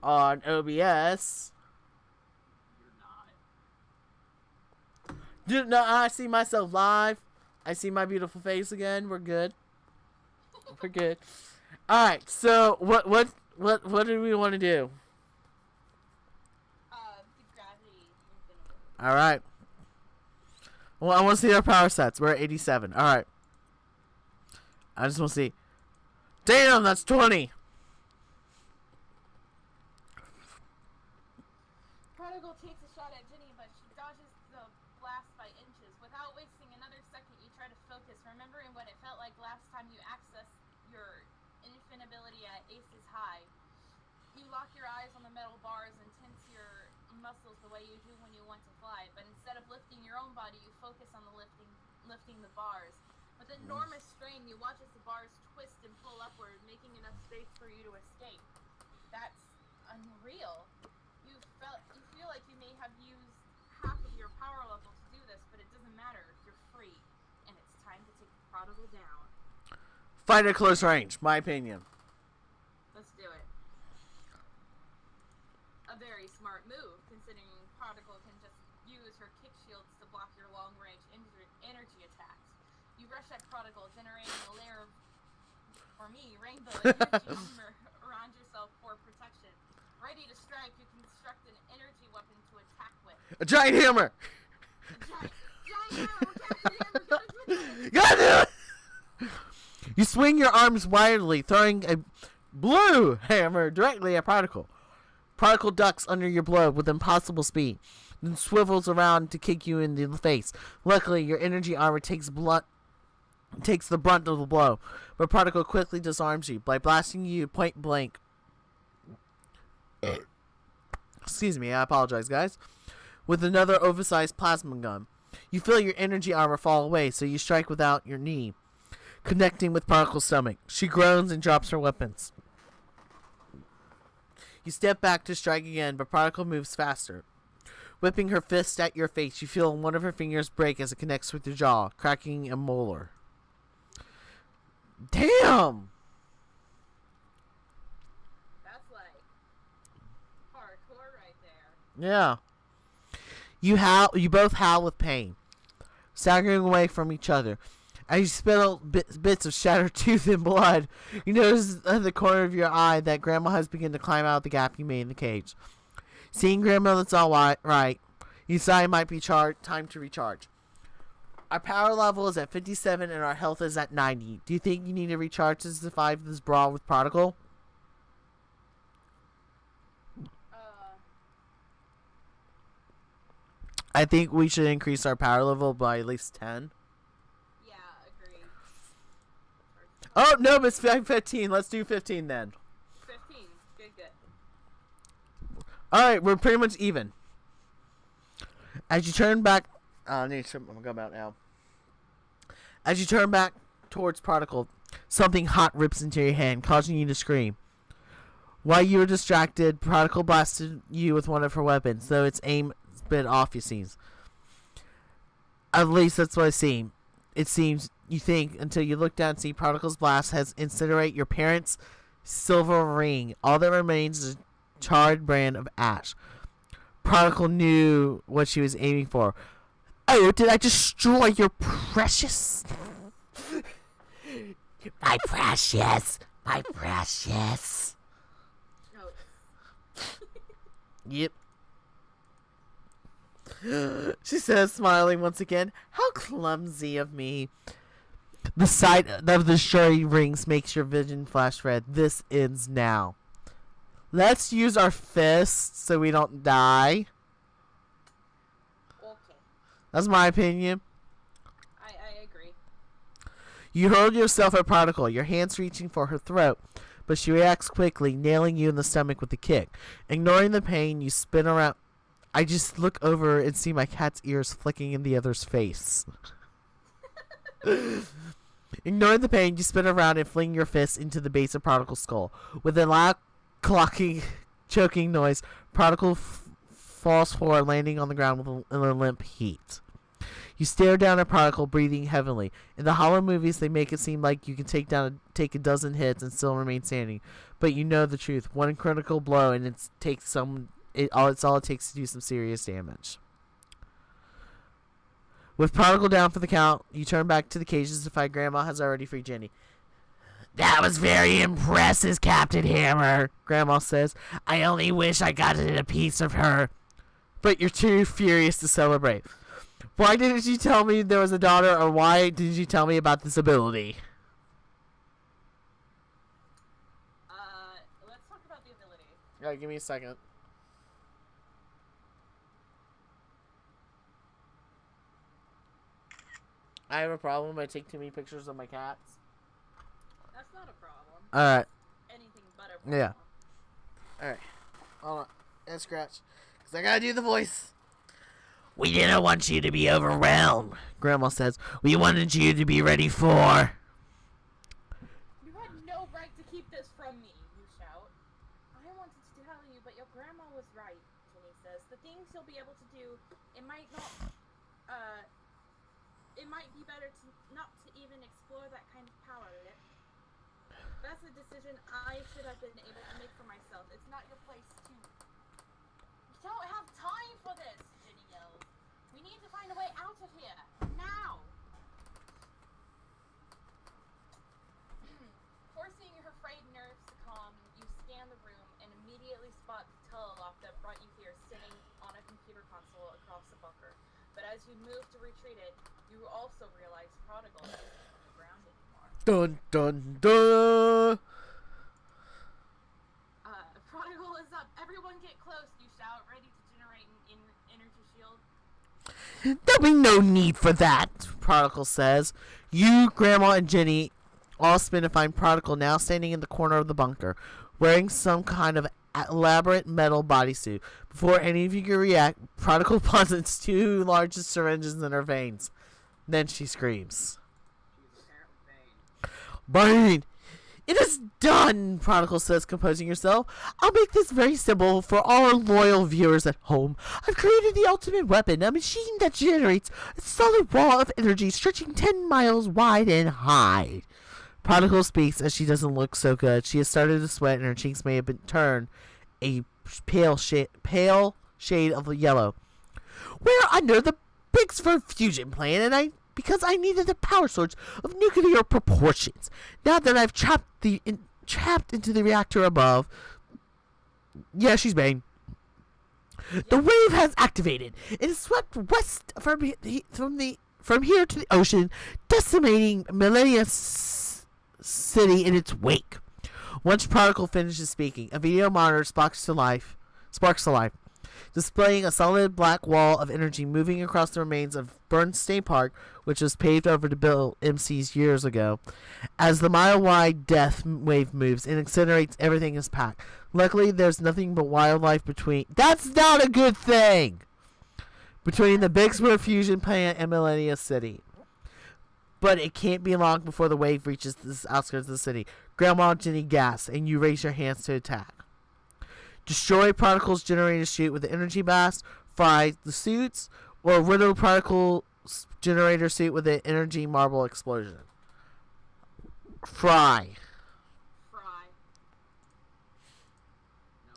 on OBS. You're not. No, I see myself live. I see my beautiful face again. We're good. We're good. All right. So what do we want to do? The gravity infinity. All right. Well, I want to see our power sets. We're at 87. All right. I just want to see. Damn, that's 20. Prodigal takes a shot at Ginny, but she dodges the blast by inches. Without wasting another second, you try to focus, remembering what it felt like last time you accessed your infinability at Aces High. You lock your eyes on the metal bars and tense your muscles the way you do when you want to fly, but instead of lifting your own body, you focus on the lifting the bars. With enormous strain, you watch as the bars twist and pull upward, making enough space for you to escape. That's unreal. You feel like you may have used half of your power level to do this, but it doesn't matter. You're free, and it's time to take the Prodigal down. Fight at close range. My opinion. Let's do it. A very smart move, considering Prodigal can just use her kick shields to block your long-range energy attacks. You rush at Prodigal, generating a layer of, for me, rainbow energy armor around yourself for protection. Ready to strike, you construct an energy weapon to attack with. A giant hammer. Giant hammer, Captain Hammer, go to it. Gotta do it. You swing your arms wildly, throwing a blue hammer directly at Prodigal. Prodigal ducks under your blow with impossible speed, then swivels around to kick you in the face. Luckily, your energy armor takes the brunt of the blow, but Prodigal quickly disarms you by blasting you point blank. Excuse me, I apologize, guys. With another oversized plasma gun. You feel your energy armor fall away, so you strike without your knee, connecting with Prodigal's stomach. She groans and drops her weapons. You step back to strike again, but Prodigal moves faster. Whipping her fist at your face, you feel one of her fingers break as it connects with your jaw, cracking a molar. Damn! That's like hardcore right there. Yeah. You both howl with pain, staggering away from each other. As you spit out bits of shattered tooth and blood, you notice at the corner of your eye that Grandma has begun to climb out of the gap you made in the cage. Seeing Grandma that's all right, you decide it might be time to recharge. Our power level is at 57 and our health is at 90. Do you think you need to recharge to survive this brawl with Prodigal? I think we should increase our power level by at least 10. Yeah, agreed. Oh, no, it's 15. Let's do 15 then. 15. Good. Alright, we're pretty much even. As you turn back... I'm going to go about now. As you turn back towards Prodigal, something hot rips into your hand, causing you to scream. While you were distracted, Prodigal blasted you with one of her weapons, though its aim bit off, you seems. At least that's what it seems. It seems you think until you look down and see Prodigal's blast has incinerate your parents' silver ring. All that remains is a charred brand of ash. Prodigal knew what she was aiming for. Oh, did I destroy your precious? My precious. My precious. No. Yep. She says, smiling once again. How clumsy of me. The sight of the shiny rings makes your vision flash red. This ends now. Let's use our fists so we don't die. Okay. That's my opinion. I agree. You hurl yourself at Prodigal, your hands reaching for her throat, but she reacts quickly, nailing you in the stomach with a kick. Ignoring the pain, you spin around. I just look over and see my cat's ears flicking in the other's face. Ignoring the pain, you spin around and fling your fist into the base of Prodigal's skull. With a loud clocking, choking noise, Prodigal falls forward, landing on the ground with a limp heat. You stare down at Prodigal, breathing heavily. In the Hollow movies, they make it seem like you can take a dozen hits and still remain standing. But you know the truth. One critical blow, and it's all it takes to do some serious damage. With Prodigal down for the count, you turn back to the cages to find Grandma has already freed Jenny. That was very impressive, Captain Hammer, Grandma says. I only wish I got a piece of her. But you're too furious to celebrate. Why didn't you tell me there was a daughter, or why didn't you tell me about this ability? Let's talk about the ability. Alright, give me a second. I have a problem. I take too many pictures of my cats. That's not a problem. Alright. Anything but a problem. Yeah. Alright. Hold on. And scratch. Because I gotta do the voice. We didn't want you to be overwhelmed, Grandma says. We wanted you to be ready for... You had no right to keep this from me, you shout. I wanted to tell you, but your grandma was right, Jenny says. The things you'll be able to do, it might not... It might be better not to even explore that kind of power, Lip. That's a decision I should have been able to make for myself. It's not your place to... You don't have time for this, Jenny yells. We need to find a way out of here. Now! Forcing her frayed nerves to calm, you scan the room and immediately spot the telelock that brought you here sitting on a computer console across the bunker. But as you move to retreat it, you also realize Prodigal isn't on the ground anymore. Dun, dun, dun! Prodigal is up. Everyone get close, you shout, ready to generate an energy shield. There'll be no need for that, Prodigal says. You, Grandma, and Jenny all spin to find Prodigal now standing in the corner of the bunker, wearing some kind of elaborate metal bodysuit. Before any of you can react, Prodigal plunges two largest syringes in her veins. Then she screams. She's apparently Bane! It is done, Prodigal says, composing herself. I'll make this very simple for all our loyal viewers at home. I've created the ultimate weapon, a machine that generates a solid wall of energy stretching 10 miles wide and high. Prodigal speaks as she doesn't look so good. She has started to sweat and her cheeks may have been turned a pale shade of yellow. We're under the Biggsford fusion plan, and because I needed the power source of nuclear proportions. Now that I've trapped into the reactor above, yeah, she's Bane. The wave has activated. It is swept west from here to the ocean, decimating Millennia City in its wake. Once Prodigal finishes speaking, a video monitor sparks to life, displaying a solid black wall of energy moving across the remains of Bernstein Park, which was paved over to build MCs years ago. As the mile-wide death wave moves and incinerates everything in its path. Luckily, there's nothing but wildlife between... That's not a good thing! Between the Biggsford fusion plant and Millennia City. But it can't be long before the wave reaches the outskirts of the city. Grandma and Jenny gasp, and you raise your hands to attack. Destroy Prodigal's generator chute with the energy blast, fry the suits, or riddle Prodigal's generator suit with the energy marble explosion. Fry. No,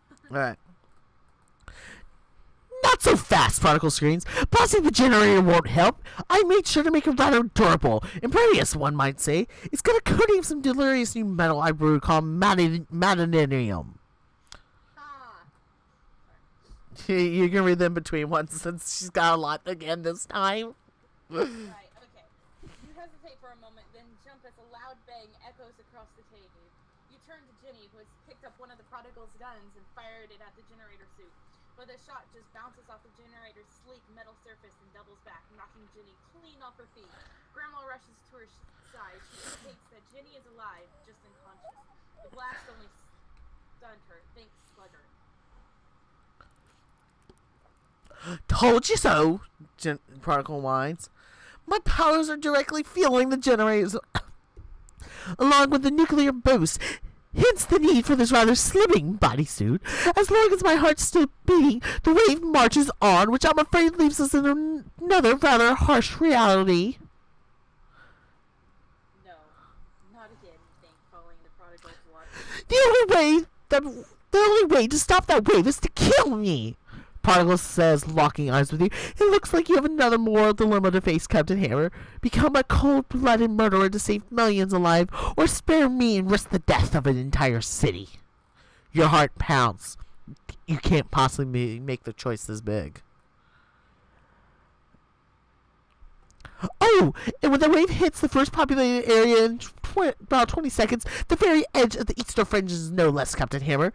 he's Alright. Not so fast, Prodigal screams. Blasting the generator won't help. I made sure to make it rather durable. Impervious, one might say. It's got a coating of some delirious new metal I brewed called madanium. You can read them between ones since she's got a lot again this time. Right, okay. You hesitate for a moment, then jump as a loud bang echoes across the cave. You turn to Jenny, who has picked up one of the Prodigal's guns and fired it at the generator suit. But the shot just bounces off the generator's sleek metal surface and doubles back, knocking Jenny clean off her feet. Grandma rushes to her side. She indicates that Jenny is alive, just unconscious. The blast only stunned her. Thanks, Slugger. Told you so, Prodigal whines. My powers are directly fueling the generators, along with the nuclear boost. Hence the need for this rather slimming bodysuit. As long as my heart's still beating, the wave marches on, which I'm afraid leaves us in another rather harsh reality. No, not again, Think, following the prodigal's luck. The only way to stop that wave is to kill me. Prodigal says, locking eyes with you. It looks like you have another moral dilemma to face, Captain Hammer. Become a cold-blooded murderer to save millions alive, or spare me and risk the death of an entire city. Your heart pounds. You can't possibly make the choice this big. Oh, and when the wave hits the first populated area in about 20 seconds, the very edge of the eastern fringe is no less, Captain Hammer.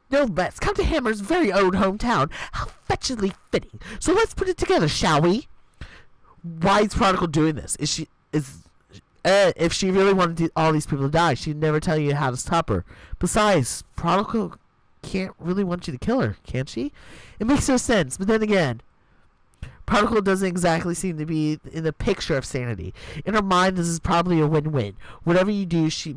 No less. Captain Hammer's very own hometown. How fetchingly fitting. So let's put it together, shall we? Why is Prodigal doing this? If she really wanted all these people to die, she'd never tell you how to stop her. Besides, Prodigal can't really want you to kill her, can she? It makes no sense. But then again, Prodigal doesn't exactly seem to be in the picture of sanity. In her mind, this is probably a win-win. Whatever you do, she'll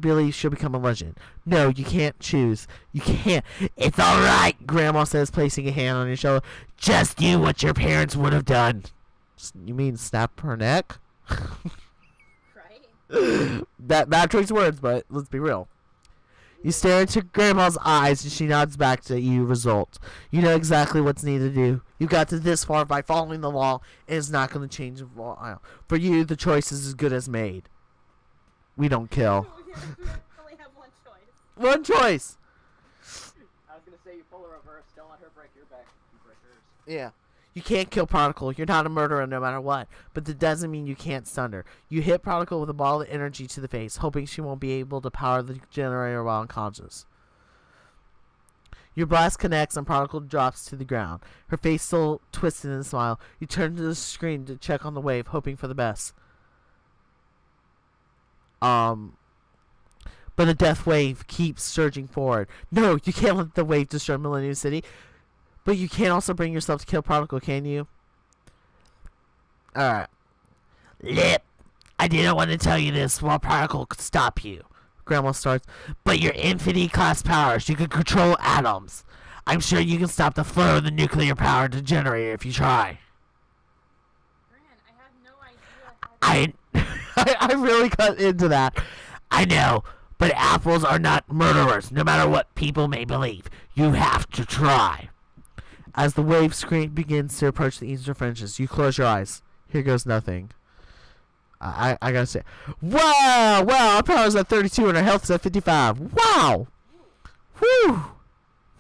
become a legend. No, you can't choose. You can't. It's all right, Grandma says, placing a hand on your shoulder. Just do what your parents would have done. You mean snap her neck? Right? Bad choice words, but let's be real. You stare into Grandma's eyes, and she nods back to you. Result. You know exactly what's needed to do. You got to this far by following the law, and it's not going to change the law. For you, the choice is as good as made. We don't kill. We only have one choice. One choice. I was gonna say you pull her reverse. Don't let her break your back. You break hers. Yeah. You can't kill Prodigal. You're not a murderer no matter what. But that doesn't mean you can't stun her. You hit Prodigal with a ball of energy to the face, hoping she won't be able to power the generator while unconscious. Your blast connects and Prodigal drops to the ground. Her face still twisted in a smile. You turn to the screen to check on the wave, hoping for the best. But the death wave keeps surging forward. No, you can't let the wave destroy Millennium City. But you can't also bring yourself to kill Prodigal, can you? Alright. Lip, I didn't want to tell you this while Prodigal could stop you. Grandma starts. But your infinity-class powers, you can control atoms. I'm sure you can stop the flow of the nuclear-powered generator if you try. Gran, I had no idea. I really cut into that. I know, but apples are not murderers, no matter what people may believe. You have to try. As the wave screen begins to approach the eastern fringes, you close your eyes. Here goes nothing. I gotta say, wow, our power's at 32 and our health's at 55. Wow, whew,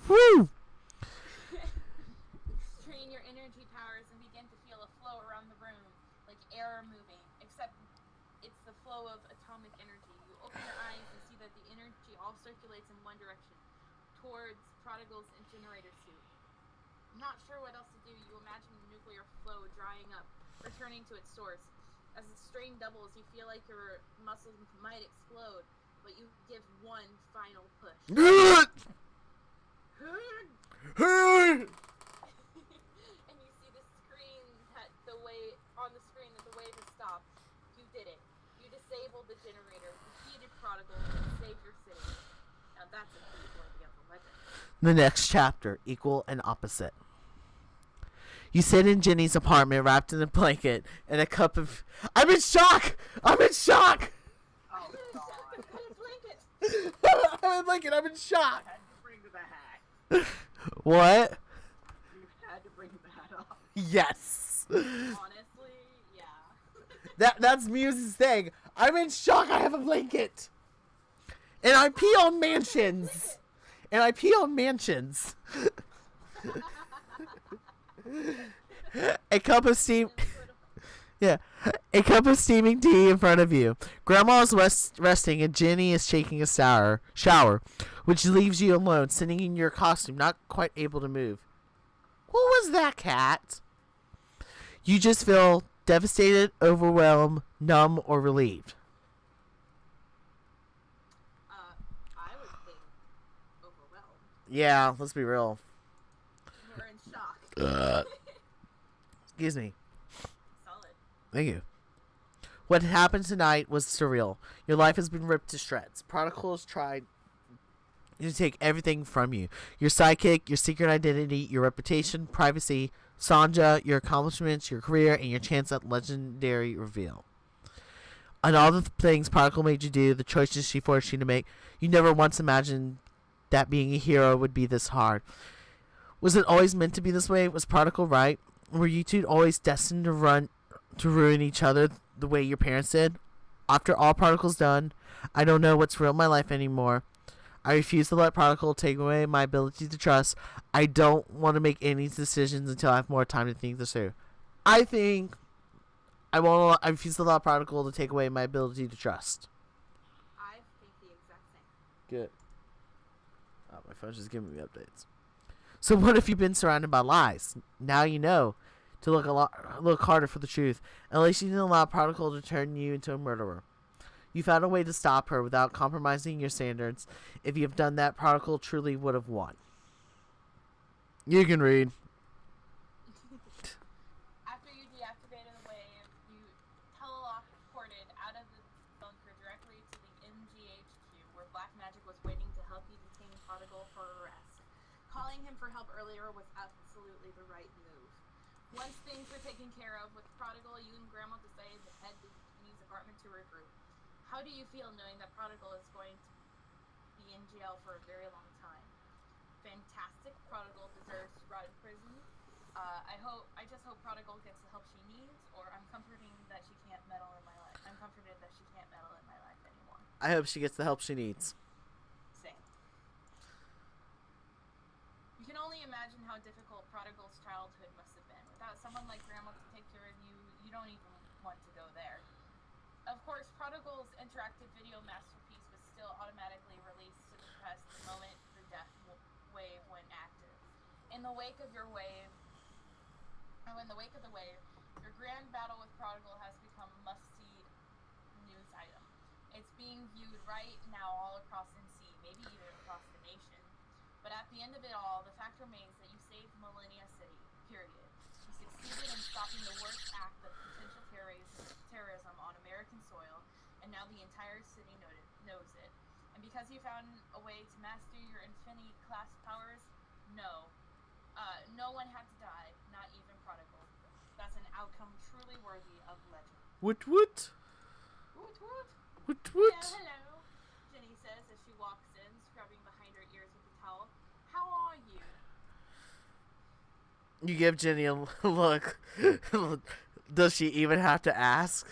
whew. Strain your energy powers and begin to feel a flow around the room, like air moving, except it's the flow of atomic energy. You open your eyes and see that the energy all circulates in one direction, towards Prodigal's generator suit. Not sure what else to do, you imagine the nuclear flow drying up, returning to its source. As the strain doubles, you feel like your muscles might explode, but you give one final push. And you see the screen that on the screen that the wave has stopped. You did it. You disabled the generator, defeated Prodigal, and saved your city. Now that's a feat worthy of a legend. The next chapter, equal and opposite. You sit in Jenny's apartment wrapped in a blanket and a cup of... I'm in shock! I'm in shock! Oh, God. I'm in blanket, I'm in shock! I had to bring the hat. What? You had to bring the hat off. Yes! Honestly, yeah. That's Muse's thing. I'm in shock, I have a blanket! And I pee on mansions! A cup of steam... Yeah. A cup of steaming tea in front of you. Grandma is resting and Jenny is taking a shower, which leaves you alone, sitting in your costume, not quite able to move. What was that, cat? You just feel devastated, overwhelmed, numb, or relieved. I would think overwhelmed. Yeah, let's be real. We're in shock. Excuse me. Solid. Thank you. What happened tonight was surreal. Your life has been ripped to shreds. Prodigal has tried to take everything from you. Your sidekick, your secret identity, your reputation, privacy, Sanja, your accomplishments, your career, and your chance at legendary reveal. And all the things Particle made you do, the choices she forced you to make, you never once imagined that being a hero would be this hard. Was it always meant to be this way? Was Particle right? Were you two always destined to ruin each other the way your parents did? After all Particle's done, I don't know what's real in my life anymore. I refuse to let Particle take away my ability to trust. I don't want to make any decisions until I have more time to think this through. I refuse to allow Particle to take away my ability to trust. I think the exact same. Good. Oh, my phone's just giving me updates. So what if you've been surrounded by lies? Now you know to look harder for the truth. At least you didn't allow Particle to turn you into a murderer. You found a way to stop her without compromising your standards. If you have done that, Particle truly would have won. You can read. After you deactivated the wave, you teleported out of the bunker directly to the MGHQ, where Black Magic was waiting to help you detain Particle for arrest. Calling him for help earlier was absolutely the right move. Once things were taken care of with Prodigal, you and Grandma decided to head to Jenny's apartment to regroup. How do you feel knowing that Prodigal is going to be in jail for a very long time? Fantastic. Prodigal deserves to rot in prison. I just hope Prodigal gets the help she needs, or I'm comforted that she can't meddle in my life. Anymore. I hope she gets the help she needs. Same. You can only imagine how difficult Prodigal's childhood must have been. Without someone like Grandma to take care of you, you don't even want to go there. Of course, Prodigal's interactive video masterpiece was still automatically released to the press the moment the death wave went active. In the wake of the wave, your grand battle with Prodigal has become a must-see news item. It's being viewed right now all across NC, maybe even across the nation. But at the end of it all, the fact remains that you saved Millennia City, period. You succeeded in stopping the worst act of potential terrorism on American soil, and now the entire city knows it. And because you found a way to master your Infinity class powers, no one had to die, not even Prodigal. That's an outcome truly worthy of legend. Woot. Woot woot. Yeah, hello, Jenny says as she walks in, scrubbing behind her ears with a towel. How are you? You give Jenny a look. Does she even have to ask?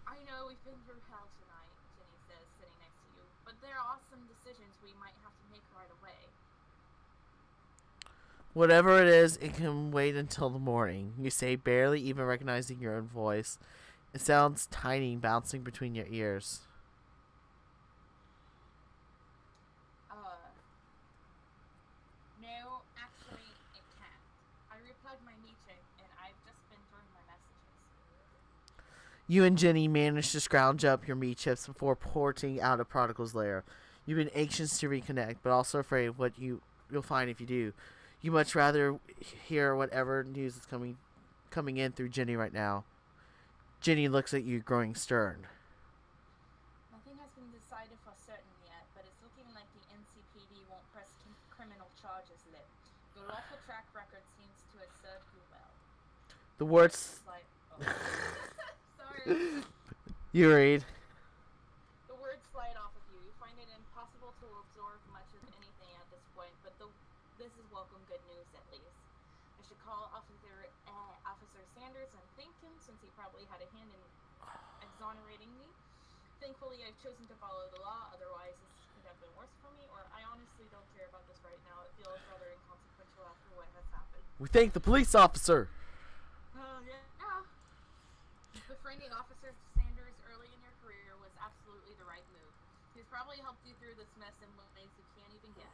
I know we've been through hell tonight, Jenny says, sitting next to you, but there are some decisions we might have to make right away. Whatever it is, it can wait until the morning. You say, barely even recognizing your own voice. It sounds tiny, bouncing between your ears. No, actually, it can't. I replugged my meeting, and I've just been through my messages. You and Jenny manage to scrounge up your meat chips before porting out of Prodigal's lair. You've been anxious to reconnect, but also afraid of what you'll find if you do. You much rather hear whatever news is coming in through Jenny right now. Jenny looks at you, growing stern. Nothing has been decided for certain yet, but it's looking like the NCPD won't press criminal charges yet. Your lawful track record seems to have served you well. The words... Sorry. You read. The words slide off of you. You find it impossible to absorb much of anything at this point, but this is welcome good news at least. I should call Officer Sanders and thank him since he probably had a hand in exonerating me. Thankfully, I've chosen to follow the law, otherwise this could have been worse for me, or I honestly don't care about this right now. It feels rather inconsequential after what has happened. We thank the police officer. Yeah. Befriending Officer Sanders early in your career was absolutely the right move. He's probably helped you through this mess in ways you can't even guess.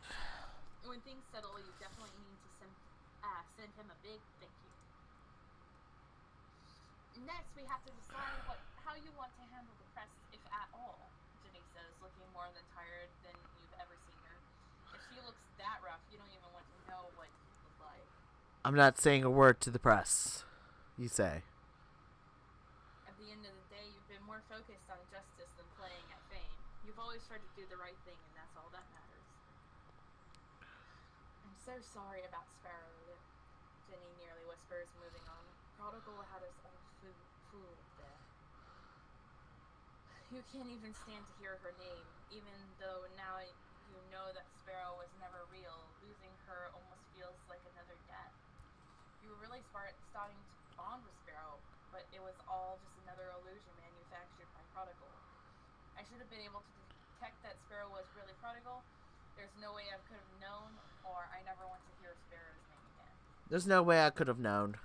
When things settle, you definitely need to send him a big thank you. Next, we have to decide how you want to handle the press, if at all, Jenny says, looking more than tired than you've ever seen her. If she looks that rough, you don't even want to know what you look like. I'm not saying a word to the press, you say. At the end of the day, you've been more focused on justice than playing at fame. You've always tried to do the right thing, and that's all that matters. so sorry about Sparrow, Jenny nearly whispers, moving on. Prodigal had us all fooled there. You can't even stand to hear her name, even though now you know that Sparrow was never real. Losing her almost feels like another death. You were really starting to bond with Sparrow, but it was all just another illusion manufactured by Prodigal. I should have been able to detect that Sparrow was really Prodigal. There's no way I could have known, or I never want to hear Sparrow's name again. There's no way I could have known.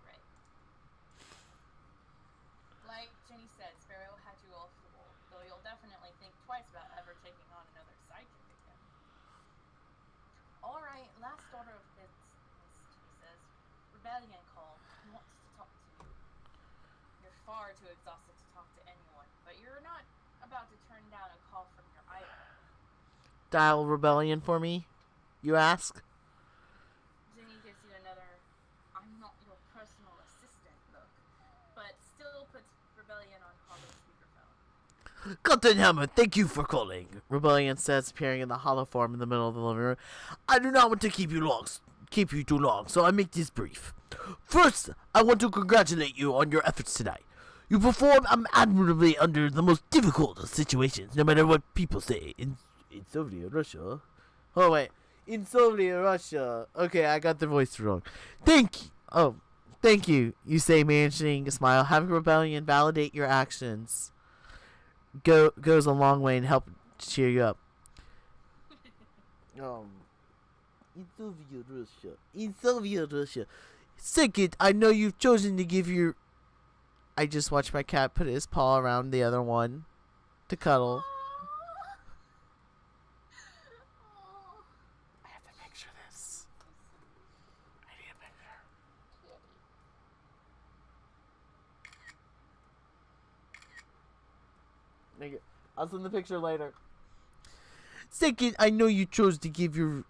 Right. Like Jenny said, Sparrow had you all fooled, though you'll definitely think twice about ever taking on another sidekick again. Alright, last order of business, Jenny says. Rebellion called. He wants to talk to you. You're far too exhausted to talk to anyone, but you're not about to turn down a call from your idol. Dial Rebellion for me, you ask? Jenny gives you another, I'm not your personal assistant look, but still puts Rebellion on hollow speakerphone. Captain Hammer, thank you for calling, Rebellion says, appearing in the hollow form in the middle of the living room. I do not want to keep you too long, so I make this brief. First, I want to congratulate you on your efforts tonight. You performed admirably under the most difficult of situations, no matter what people say. In Soviet Russia. Oh, wait. In Soviet Russia. Okay, I got the voice wrong. Thank you, you say, managing a smile. Having Rebellion validate your actions goes a long way and help cheer you up. In Soviet Russia. Second, I know you've chosen to give your... I just watched my cat put his paw around the other one to cuddle. I have to picture this. I need a picture. I'll send the picture later. Second, I know you chose to give your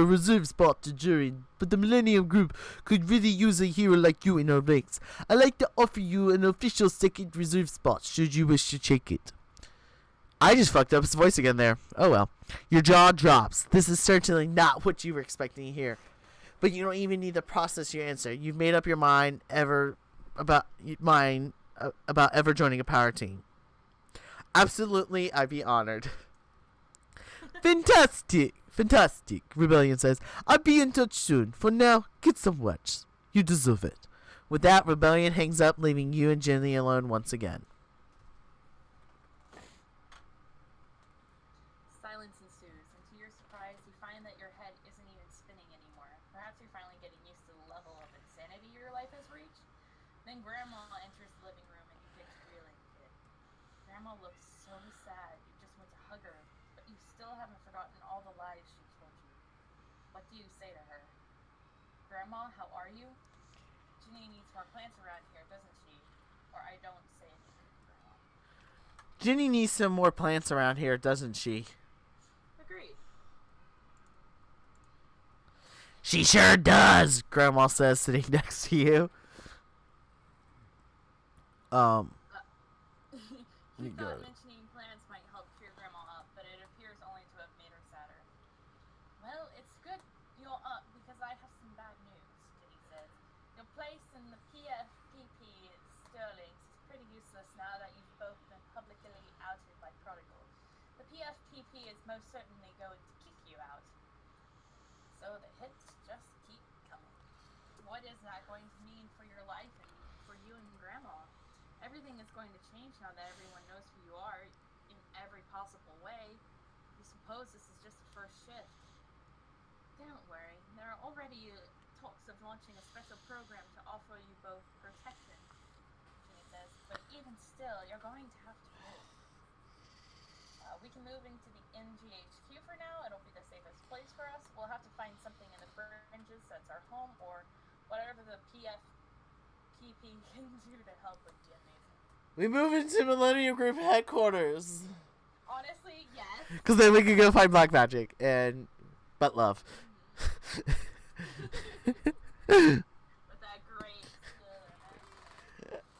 reserve spot to Jury, but the Millennium Group could really use a hero like you in our ranks. I'd like to offer you an official second reserve spot, should you wish to take it. I just fucked up his voice again there. Oh well. Your jaw drops. This is certainly not what you were expecting to hear. But you don't even need to process your answer. You've made up your mind about ever joining a power team. Absolutely, I'd be honored. Fantastic, Rebellion says. I'll be in touch soon. For now, get some rest. You deserve it. With that, Rebellion hangs up, leaving you and Jenny alone once again. Silence ensues, and to your surprise, you find that your head isn't even spinning anymore. Perhaps you're finally getting used to the level of insanity your life has reached. Then Grandma enters the living room, and you get to reeling a bit. Grandma looks so sad. You just want to hug her, but you still haven't forgotten all the lies she told you. What do you say to her? Grandma, how are you? Jenny needs more plants around here, doesn't she? Or I don't say anything, Grandma. Jenny needs some more plants around here, doesn't she? Agreed. She sure does, Grandma says, sitting next to you. You thought mentioning plants might help cheer Grandma up, but it appears only to have made her sadder. Well, it's good you're up, because I have some bad news, Jenny says. Your place in the pt.4 Sterling's is pretty useless now that you've both been publicly outed by Prodigal. The pt.4 is most certainly going to kick you out. So the hits just keep coming. What is that going to mean for your life and for you and Grandma? Everything is going to change now that everyone knows who you are in every possible way. You suppose this is just the first shift. Don't worry, there are already talks of launching a special program to offer you both protection, Jenny says, but even still, you're going to have to move. We can move into the NGHQ for now. It'll be the safest place for us. We'll have to find something in the fringes that's our home, or whatever the PFPP can do to help with the amazing. We move into Millennium Group headquarters. Honestly, yes. Because then we can go find Black Magic and butt love. With that great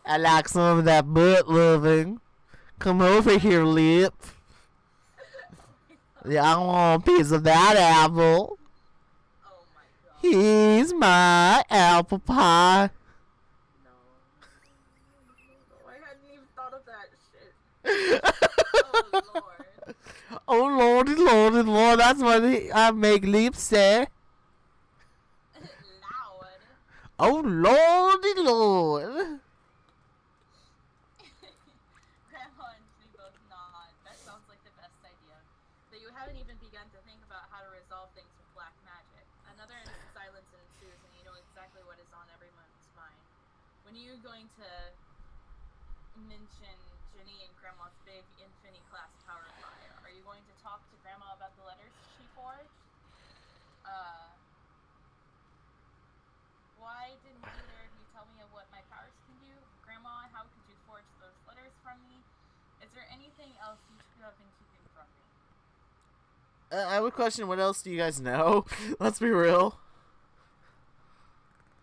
I like some of that butt loving. Come over here, Lip. Yeah, I want a piece of that apple. Oh my god. He's my apple pie. No. I hadn't even thought of that shit. Oh lord. Oh lordy, lordy, lord, that's what I make leaps say. Loud. Oh lordy, lord. Grandma and me both nod. That sounds like the best idea. But you haven't even begun to think about how to resolve things with black magic. Another silence ensues, and you know exactly what is on everyone's mind. When are you going to mention Jenny and Grandma's big Infinity-class power fire? Are you going to talk to Grandma about the letters she forged? Why didn't either of you tell me of what my powers can do? Grandma, how could you forge those letters from me? Is there anything else you should have been keeping from me? I would question, what else do you guys know? Let's be real.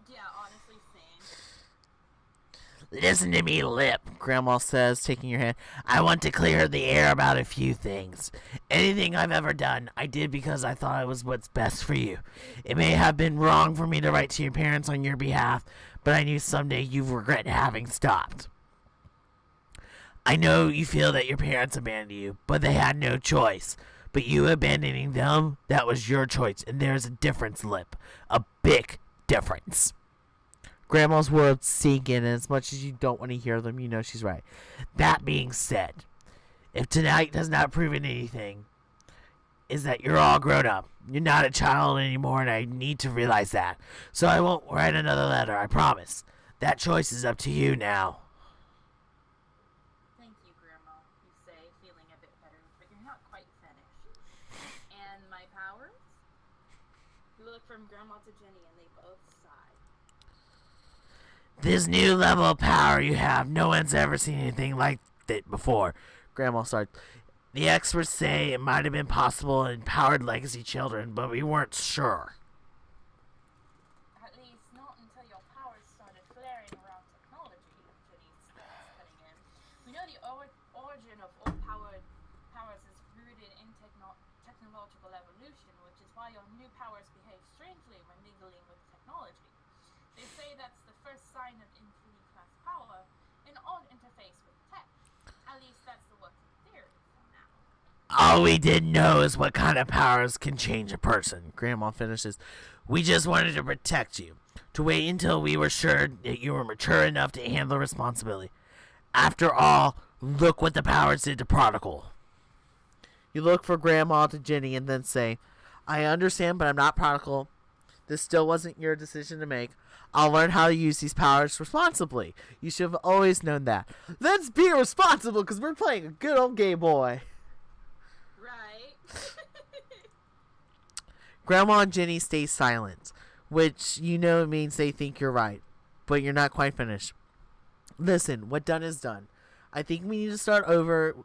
Yeah, honestly, same. Listen to me, Lip, Grandma says, taking your hand. I want to clear the air about a few things. Anything I've ever done, I did because I thought it was what's best for you. It may have been wrong for me to write to your parents on your behalf, but I knew someday you'd regret having stopped. I know you feel that your parents abandoned you, but they had no choice. But you abandoning them, that was your choice, and there's a difference, Lip. A big difference. Grandma's words sink in, and as much as you don't want to hear them, you know she's right. That being said, if tonight does not prove anything, is that you're all grown up. You're not a child anymore, and I need to realize that. So I won't write another letter, I promise. That choice is up to you now. Thank you, Grandma, you say, feeling a bit better, but you're not quite finished. And my powers? You look from Grandma to Jenny, and they both sigh. This new level of power you have, no one's ever seen anything like it before. Grandma starts. The experts say it might have been possible in empowered legacy children, but we weren't sure. At least not until your powers started flaring around technology, Jenny starts cutting in. We know the origin of all powers is rooted in technological evolution, which is why your new powers behave strangely when mingling with technology. They say that's the first sign of Infinity-class power, an odd interface with tech. At least that's the working theory for now. All we didn't know is what kind of powers can change a person. Grandma finishes. We just wanted to protect you, to wait until we were sure that you were mature enough to handle responsibility. After all, look what the powers did to Prodigal. You look for Grandma to Jenny and then say, I understand, but I'm not Prodigal. This still wasn't your decision to make. I'll learn how to use these powers responsibly. You should have always known that. Let's be responsible, because we're playing a good old Game Boy. Right. Grandma and Jenny stay silent, which you know means they think you're right, but you're not quite finished. Listen, what done is done. I think we need to start over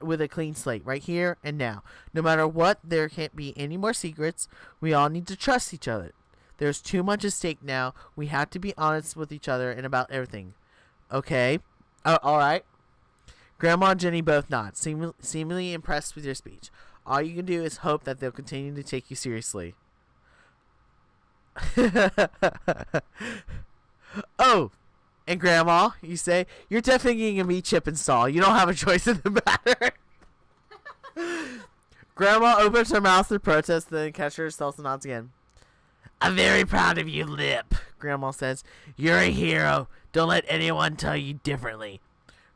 with a clean slate right here and now. No matter what, there can't be any more secrets. We all need to trust each other. There's too much at stake now. We have to be honest with each other and about everything. Okay? All right. Grandma and Jenny both nod, seemingly impressed with your speech. All you can do is hope that they'll continue to take you seriously. Oh, and Grandma, you say, you're definitely going to be Chip and Saul. You don't have a choice in the matter. Grandma opens her mouth to protest, then catches herself and nods again. I'm very proud of you, Lip, Grandma says. You're a hero. Don't let anyone tell you differently.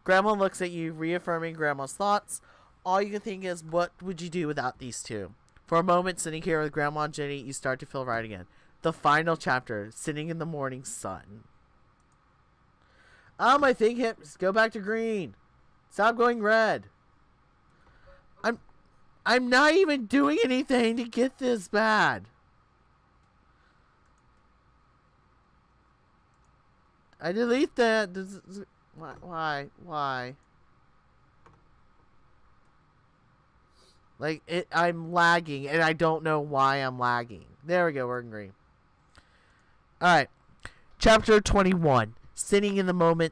Grandma looks at you, reaffirming Grandma's thoughts. All you can think is, what would you do without these two? For a moment, sitting here with Grandma and Jenny, you start to feel right again. The final chapter, sitting in the morning sun. My thing hit. Go back to green. Stop going red. I'm not even doing anything to get this bad. I delete that. Why? Like, I'm lagging, and I don't know why I'm lagging. There we go, we're in green. Alright. Chapter 21. Sitting in the morning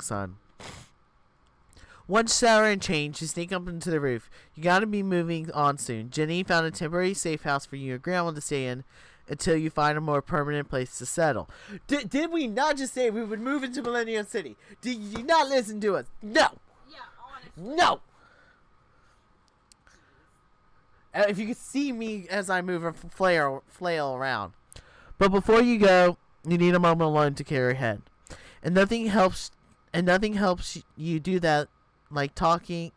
sun. Once shower and change, you sneak up into the roof. You gotta be moving on soon. Jenny found a temporary safe house for you and your grandma to stay in until you find a more permanent place to settle. Did we not just say we would move into Millennium City? Did you not listen to us? No! Yeah, honestly. No! If you could see me as I move and flail around. But before you go, you need a moment alone to clear your head. And nothing helps you do that like taking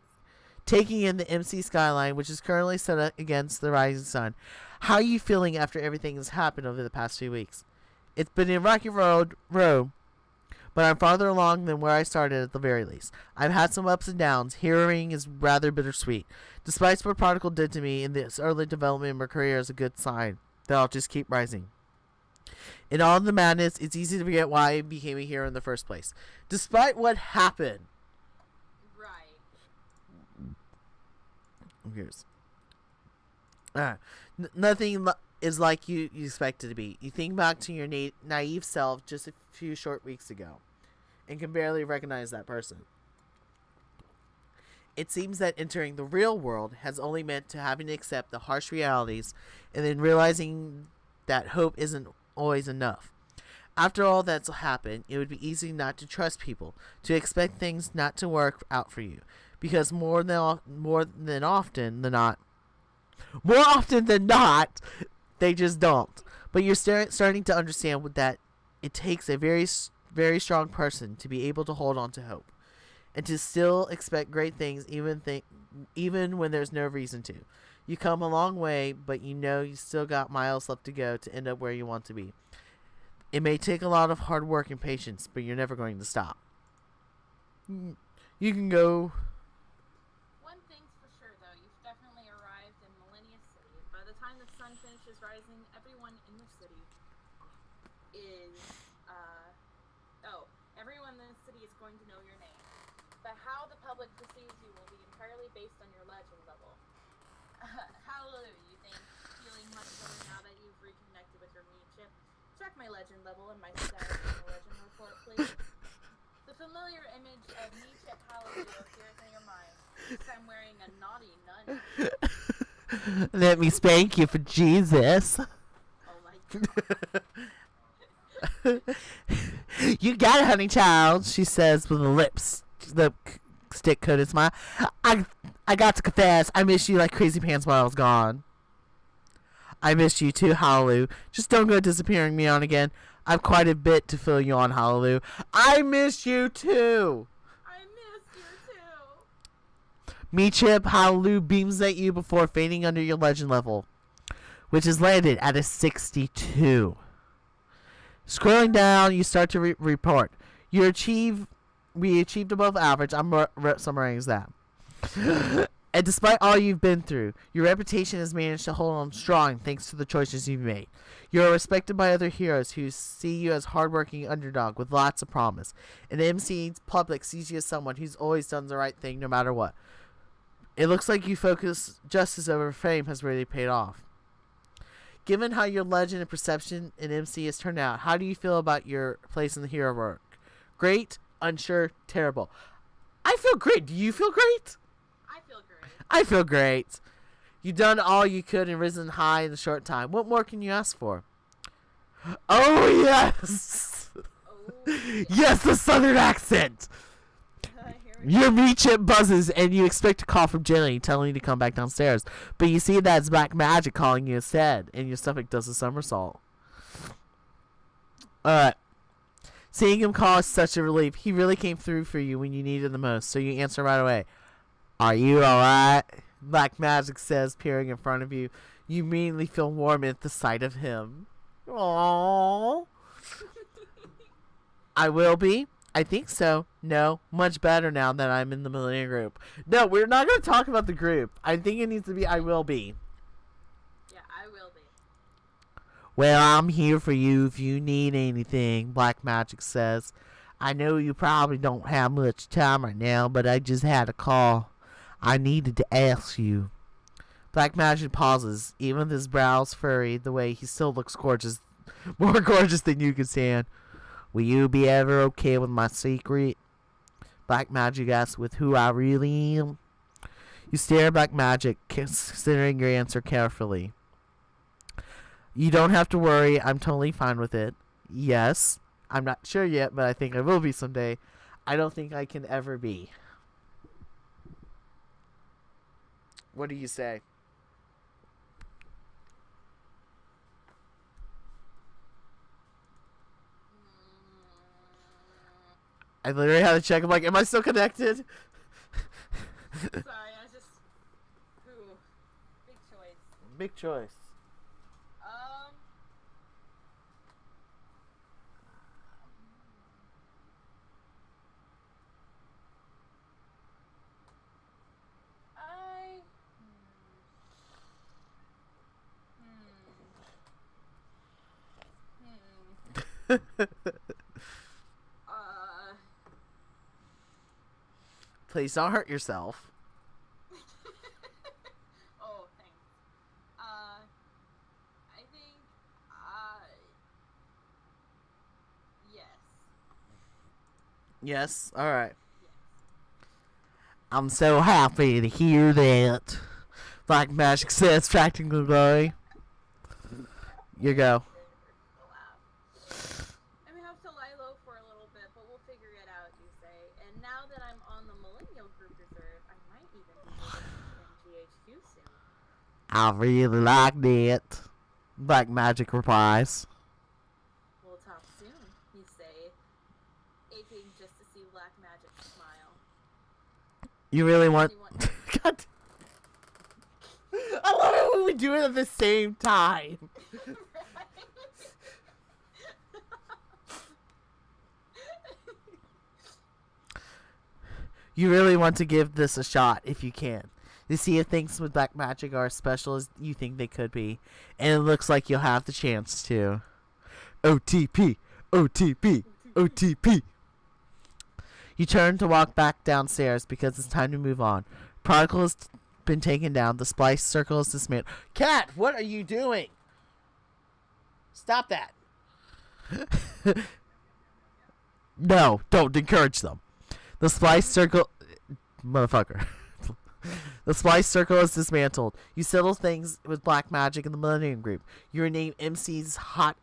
in the MC skyline, which is currently set up against the rising sun. How are you feeling after everything has happened over the past few weeks? It's been a rocky road, but I'm farther along than where I started at the very least. I've had some ups and downs. Hearing is rather bittersweet. Despite what Prodigal did to me in this early development of my career is a good sign that I'll just keep rising. In all the madness, it's easy to forget why I became a hero in the first place. Despite what happened. Right. Who cares? Nothing is like you expect it to be. You think back to your naive self just a few short weeks ago and can barely recognize that person. It seems that entering the real world has only meant to having to accept the harsh realities and then realizing that hope isn't always enough. After all that's happened, it would be easy not to trust people, to expect things not to work out for you, because more often than not, they just don't. But you're starting to understand that it takes a very, very strong person to be able to hold on to hope, and to still expect great things, even when there's no reason to. You come a long way, but you know you still got miles left to go to end up where you want to be. It may take a lot of hard work and patience, but you're never going to stop. You can go. One thing's for sure, though. You've definitely arrived in Millennia City. By the time the sun finishes rising, everyone in the city everyone in the city is going to know your name. But how the public perceives you will be entirely based on your legend level. Hallelujah, you think? Feeling much better now that you've reconnected with your meat chip? Check my legend level and my status in the legend report, please. The familiar image of meat chip Hallelujah appears in your mind. I'm wearing a naughty nun. Let me spank you for Jesus. Oh my god. You got it, honey child, she says with a lipstick coated smile. I got to confess, I missed you like crazy pants while I was gone. I missed you too, Hallelujah. Just don't go disappearing me on again. I've quite a bit to fill you on, Hallelujah. I miss you too. I miss you too. Me Chip, Hallelujah beams at you before fading under your legend level, which is landed at a 62. Scrolling down, you start to report. We achieved above average. I'm summarizing that. And despite all you've been through, your reputation has managed to hold on strong thanks to the choices you've made. You are respected by other heroes who see you as hardworking underdog with lots of promise. And the MC public sees you as someone who's always done the right thing no matter what. It looks like you focus justice over fame has really paid off. Given how your legend and perception in MC has turned out, how do you feel about your place in the hero work? Great, unsure, terrible. I feel great. Do you feel great? I feel great. I feel great. You've done all you could and risen high in a short time. What more can you ask for? Oh, yes! Oh, Yes, the southern accent! Your meat chip buzzes, and you expect a call from Jenny telling you to come back downstairs. But you see that it's black magic calling you instead, and your stomach does a somersault. Alright. Seeing him call is such a relief. He really came through for you when you needed him the most, so you answer right away. Are you alright? Black magic says, peering in front of you. You immediately feel warm at the sight of him. Aww. I will be. I think so. No, much better now that I'm in the Millennium group. No, we're not going to talk about the group. I think it needs to be I will be. Yeah, I will be. Well, I'm here for you if you need anything, Black Magic says. I know you probably don't have much time right now, but I just had a call. I needed to ask you. Black Magic pauses, even with his brows furry the way he still looks gorgeous. More gorgeous than you can stand. Will you be ever okay with my secret? Black Magic asks, with who I really am. You stare at Black Magic, considering your answer carefully. You don't have to worry. I'm totally fine with it. Yes. I'm not sure yet, but I think I will be someday. I don't think I can ever be. What do you say? I literally had to check. I'm like, am I still connected? Sorry, I was just. Ooh, big choice. Big choice. Please don't hurt yourself. Oh, thanks. I think, yes. Yes? Alright. Yes. I'm so happy to hear that. Black Magic says, attracting the glory. You go. I may have to lie low for a little bit, but we'll figure it out, you say. And now that I'm on the Millennial Group Reserve, I might even be moving in GHQ soon. I really like that. Black Magic replies. We'll talk soon, you say, aching just to see Black Magic smile. You really want... God. I love it when we do it at the same time. You really want to give this a shot if you can. To see if things with Black Magic are as special as you think they could be. And it looks like you'll have the chance to. OTP! OTP! OTP! You turn to walk back downstairs because it's time to move on. Prodigal has been taken down. The splice circle is dismantled. Cat, what are you doing? Stop that. No, don't encourage them. The splice circle... Motherfucker. The splice circle is dismantled. You settle things with Black Magic in the Millennium Group. Your name MC's hot,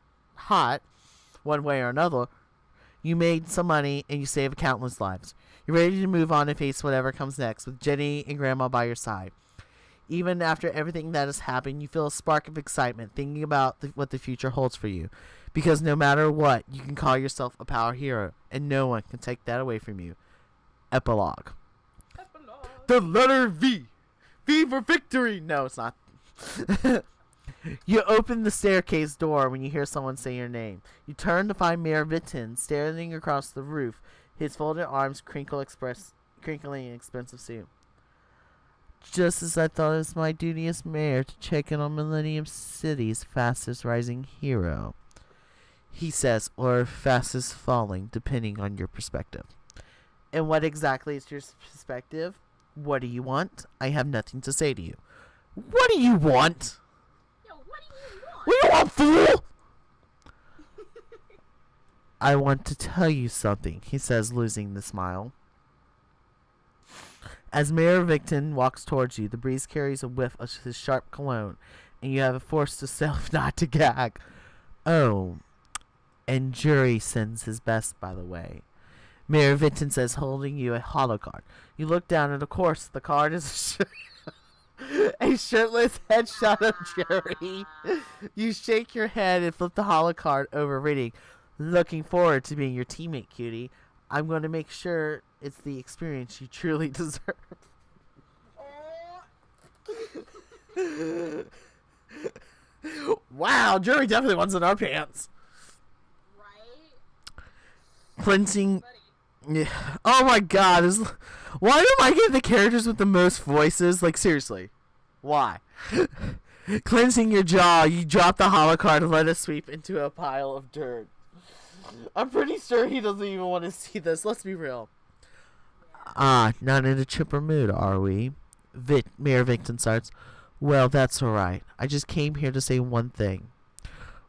one way or another. You made some money and you saved countless lives. You're ready to move on and face whatever comes next with Jenny and Grandma by your side. Even after everything that has happened, you feel a spark of excitement thinking about what the future holds for you. Because no matter what, you can call yourself a power hero, and no one can take that away from you. Epilogue. The letter V. V for victory. No, it's not. You open the staircase door when you hear someone say your name. You turn to find Mayor Vitton standing across the roof, his folded arms crinkling in expensive suit. Just as I thought it was my duty as mayor to check in on Millennium City's fastest rising hero, he says, or fastest falling, depending on your perspective. And what exactly is your perspective? What do you want? I have nothing to say to you. What do you want? Yo, what do you want? What do you want, fool? I want to tell you something, he says, losing the smile. As Mayor Victon walks towards you, the breeze carries a whiff of his sharp cologne, and you have forced yourself not to gag. Oh, and Jury sends his best, by the way. Mayor Vinton says, holding you a hollow card. You look down, and of course, the card is a shirtless headshot of Jerry. You shake your head and flip the hollow card over, reading, looking forward to being your teammate, cutie. I'm going to make sure it's the experience you truly deserve. Wow, Jerry definitely wants in our pants. Right? Cleansing... Buddy. Yeah. Oh my god. Why do I get the characters with the most voices? Like, seriously. Why? Cleansing your jaw, you drop the hollow card and let it sweep into a pile of dirt. I'm pretty sure he doesn't even want to see this. Let's be real. Ah, not in a chipper mood, are we? Mayor Victon starts. Well, that's alright. I just came here to say one thing.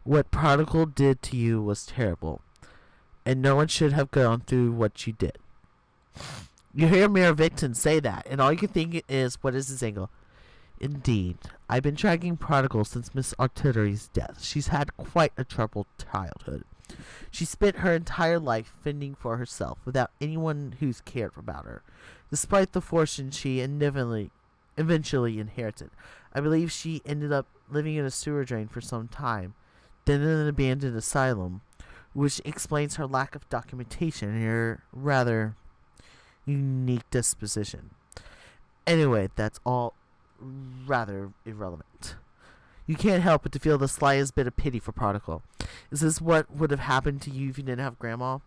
What Prodigal did to you was terrible. And no one should have gone through what you did. You hear Mayor Victon say that, and all you can think is, what is his angle? Indeed, I've been tracking Prodigal since Miss Artillery's death. She's had quite a troubled childhood. She spent her entire life fending for herself without anyone who's cared about her. Despite the fortune she eventually inherited, I believe she ended up living in a sewer drain for some time, then in an abandoned asylum, which explains her lack of documentation and her rather unique disposition. Anyway, that's all rather irrelevant. You can't help but to feel the slightest bit of pity for Prodigal. Is this what would have happened to you if you didn't have Grandma?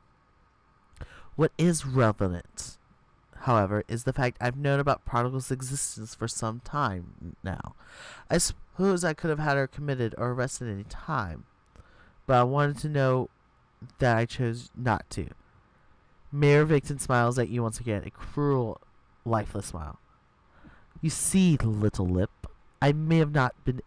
What is relevant, however, is the fact I've known about Prodigal's existence for some time now. I suppose I could have had her committed or arrested any time, but I wanted to know that I chose not to. Mayor Victon smiles at you once again, a cruel, lifeless smile. You see, little lip, I may have not been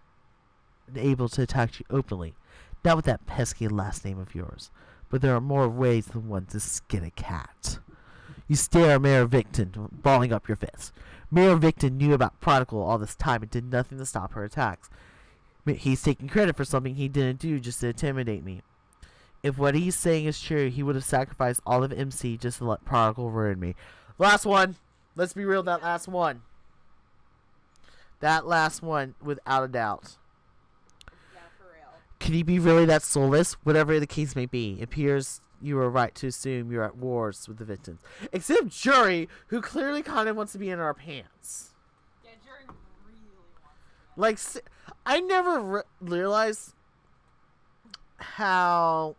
able to attack you openly, not with that pesky last name of yours, but there are more ways than one to skin a cat. You stare at Mayor Victon, balling up your fists. Mayor Victon knew about Prodigal all this time and did nothing to stop her attacks. He's taking credit for something he didn't do just to intimidate me. If what he's saying is true, he would have sacrificed all of MC just to let Prodigal ruin me. Last one. Let's be real, that last one. That last one, without a doubt. Yeah, for real. Can he be really that soulless? Whatever the case may be, it appears you were right to assume you're at wars with the victims. Except Jury, who clearly kind of wants to be in our pants. Yeah, Jury really wants to. Like, I never realized how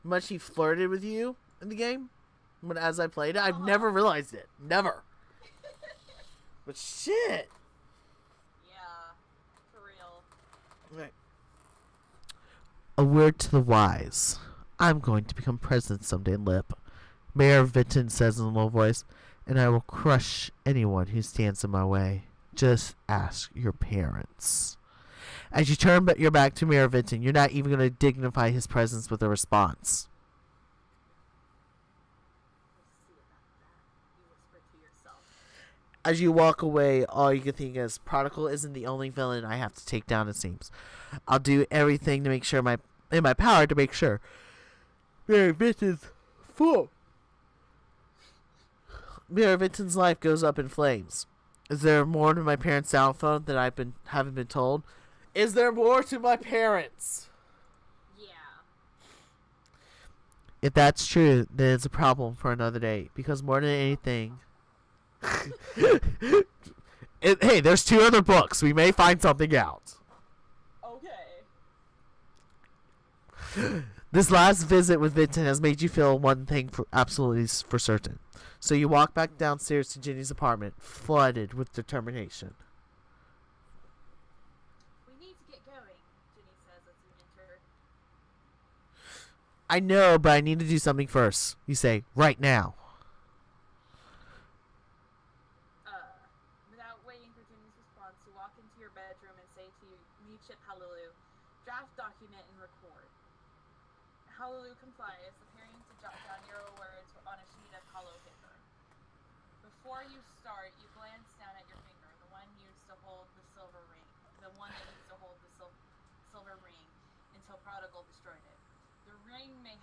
much he flirted with you in the game. When as I played it, I've never realized it. Never. But shit. Yeah, for real. Right. A word to the wise. I'm going to become president someday, Lip. Mayor Vinton says in a low voice, and I will crush anyone who stands in my way. Just ask your parents. As you turn your back to Mayor Vinton, you're not even going to dignify his presence with a response. As you walk away, all you can think is, Prodigal isn't the only villain I have to take down, it seems. I'll do everything to make sure in my power to make sure Mayor Vinton's full. Mayor Vinton's life goes up in flames. Is there more to my parents' downfall that haven't been told? Is there more to my parents? Yeah. If that's true, then it's a problem for another day. Because more than anything... hey, there's 2 other books. We may find something out. Okay. This last visit with Vinton has made you feel one thing absolutely for certain. So you walk back downstairs to Ginny's apartment, flooded with determination. We need to get going, Ginny says as you enter. I know, but I need to do something first. You say, right now. Without waiting for Ginny's response, you walk into your bedroom and say to me, Chip Hallelujah, draft document and record. Hallelujah complies, appearing to jot down your words on a sheet of hollow paper. Before you start, you glance down at your finger, the one used to hold the silver ring, silver ring until Prodigal destroyed it. The ring may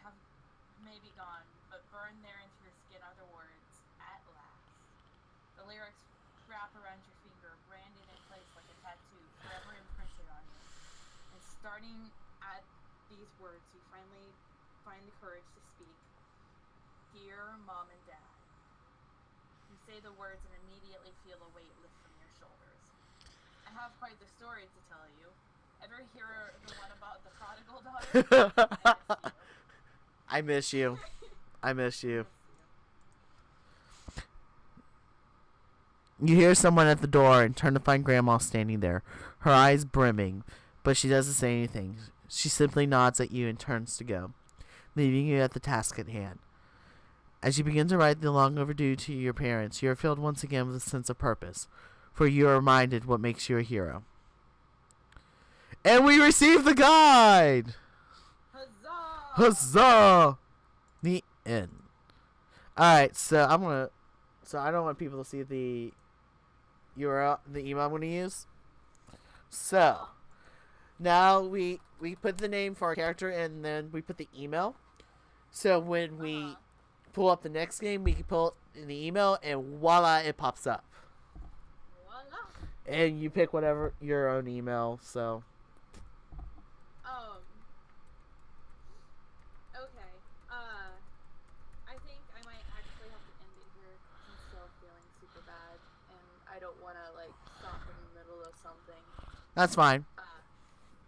be gone, but burned there into your skin are the words, at last. The lyrics wrap around your finger, branded in place like a tattoo, forever imprinted on you. And starting at these words, you finally find the courage to speak. Dear Mom and Dad. You say the words and immediately feel a weight lift from your shoulders. I have quite the story to tell you. Ever hear the one about the prodigal daughter? I miss you. I miss you. You hear someone at the door and turn to find Grandma standing there, her eyes brimming, but she doesn't say anything. She simply nods at you and turns to go, leaving you at the task at hand. As you begin to write the long overdue to your parents, you are filled once again with a sense of purpose, for you are reminded what makes you a hero. And we receive the guide! Huzzah! Huzzah! The end. Alright, so I don't want people to see the URL, the email I'm going to use. So, now we put the name for our character and then we put the email. So when we pull up the next game, we can pull it in the email and voila, it pops up. Voila. And you pick whatever your own email, so. Okay. I think I might actually have to end it here. I'm still feeling super bad, and I don't want to like stop in the middle of something. That's fine.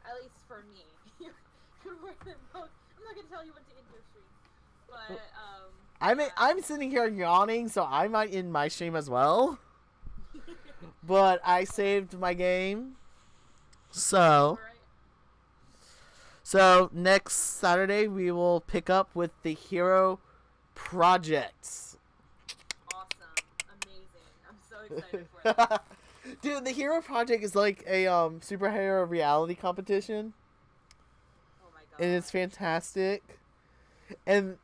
At least for me. You're more than both. I'm not gonna tell you when to end your stream, but I'm sitting here yawning, so I might end my stream as well. But I saved my game, so. Alright. So next Saturday we will pick up with the Hero Projects. Awesome. Amazing. I'm so excited for that. Dude, the Hero Project is like a superhero reality competition. Oh my god. And it's fantastic. And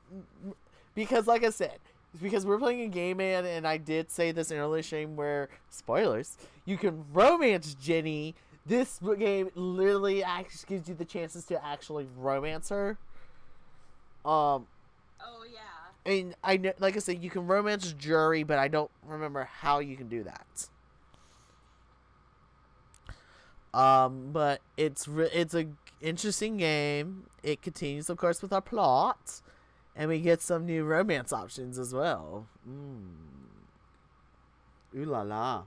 because, like I said, it's because we're playing a game, man, and I did say this in earlier stream where, spoilers, you can romance Jenny. This game literally actually gives you the chances to actually romance her. Oh yeah. And I know, like I said, you can romance Jury, but I don't remember how you can do that. But it's a interesting game. It continues, of course, with our plot, and we get some new romance options as well. Ooh la la.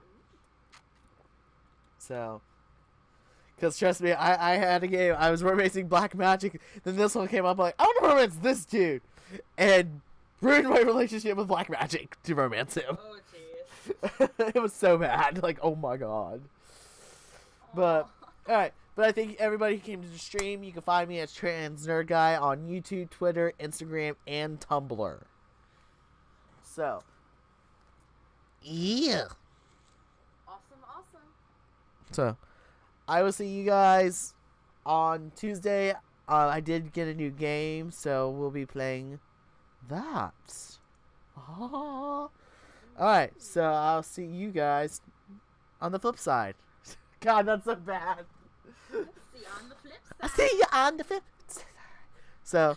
So, because trust me, I had a game. I was romancing Black Magic. Then this one came up like, I want to romance this dude, and ruined my relationship with Black Magic to romance him. Oh jeez. It was so bad. Like, oh my god. But, alright. But I thank everybody who came to the stream. You can find me as Trans Nerd Guy on YouTube, Twitter, Instagram, and Tumblr. So, yeah. Awesome. So, I will see you guys on Tuesday. I did get a new game, so we'll be playing that. Alright, so I'll see you guys on the flip side. God, that's so bad. See you on the flip side. I'll see you on the flip side. So,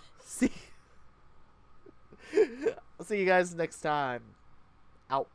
I'll see you guys next time. Out.